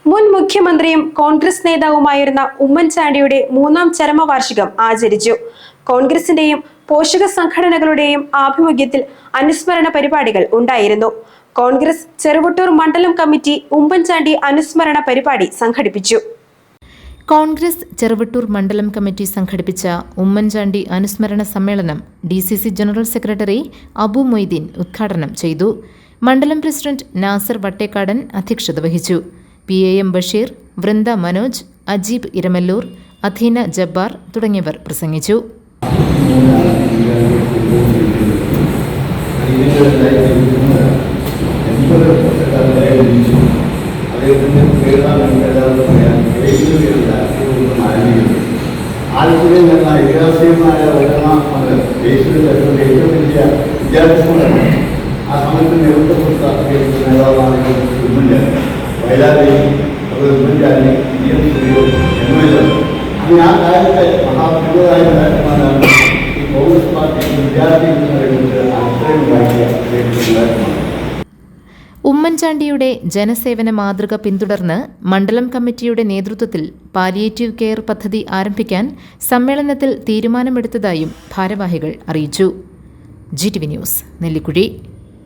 മുൻ മുഖ്യമന്ത്രിയും കോൺഗ്രസ് നേതാവുമായിരുന്ന ഉമ്മൻചാണ്ടിയുടെ 3ാം ചരമവാർഷികം ആചരിച്ചു. കോൺഗ്രസിന്റെയും പോഷക സംഘടനകളുടെയും ആഭിമുഖ്യത്തിൽ അനുസ്മരണ പരിപാടികൾ ഉണ്ടായിരുന്നു. കോൺഗ്രസ് ചെറുവട്ടൂർ മണ്ഡലം കമ്മിറ്റി ഉമ്മൻചാണ്ടി അനുസ്മരണ പരിപാടി സംഘടിപ്പിച്ചു. കോൺഗ്രസ് ചെറുവട്ടൂർ മണ്ഡലം കമ്മിറ്റി സംഘടിപ്പിച്ച ഉമ്മൻചാണ്ടി അനുസ്മരണ സമ്മേളനം DCC general secretary Abu Moideen ഉദ്ഘാടനം ചെയ്തു. മണ്ഡലം പ്രസിഡന്റ് നാസർ വട്ടേക്കാടൻ അധ്യക്ഷത വഹിച്ചു. PAM ബഷീർ, വൃന്ദ മനോജ്, അജീബ് ഇരമല്ലൂർ, അധീന ജബ്ബാർ തുടങ്ങിയവർ പ്രസംഗിച്ചു. ആലപ്പുഴയിൽ നിന്ന ഏകാശയമായ വിദ്യാഭ്യാസമാണ്. ആ സമയത്ത് നേതൃത്വം കൊടുത്ത നേതാവാണ് ഉമ്മൻചാണ്ടി. വയലാരി, ഉമ്മൻചാണ്ടി, അങ്ങനെ ആ കാലത്തെ മഹാപ്രഭുവായ നേതാക്കന്മാരാണ് ഈ കോൺഗ്രസ് പാർട്ടി വിദ്യാർത്ഥികളെ കുറിച്ച് അഭിപ്രായം. ഉമ്മൻചാണ്ടിയുടെ ജനസേവന മാതൃക പിന്തുടർന്ന് മണ്ഡലം കമ്മിറ്റിയുടെ നേതൃത്വത്തിൽ പാലിയേറ്റീവ് കെയർ പദ്ധതി ആരംഭിക്കാൻ സമ്മേളനത്തിൽ തീരുമാനമെടുത്തതായും ഭാരവാഹികൾ അറിയിച്ചു. GTV news, Nellikuzhi.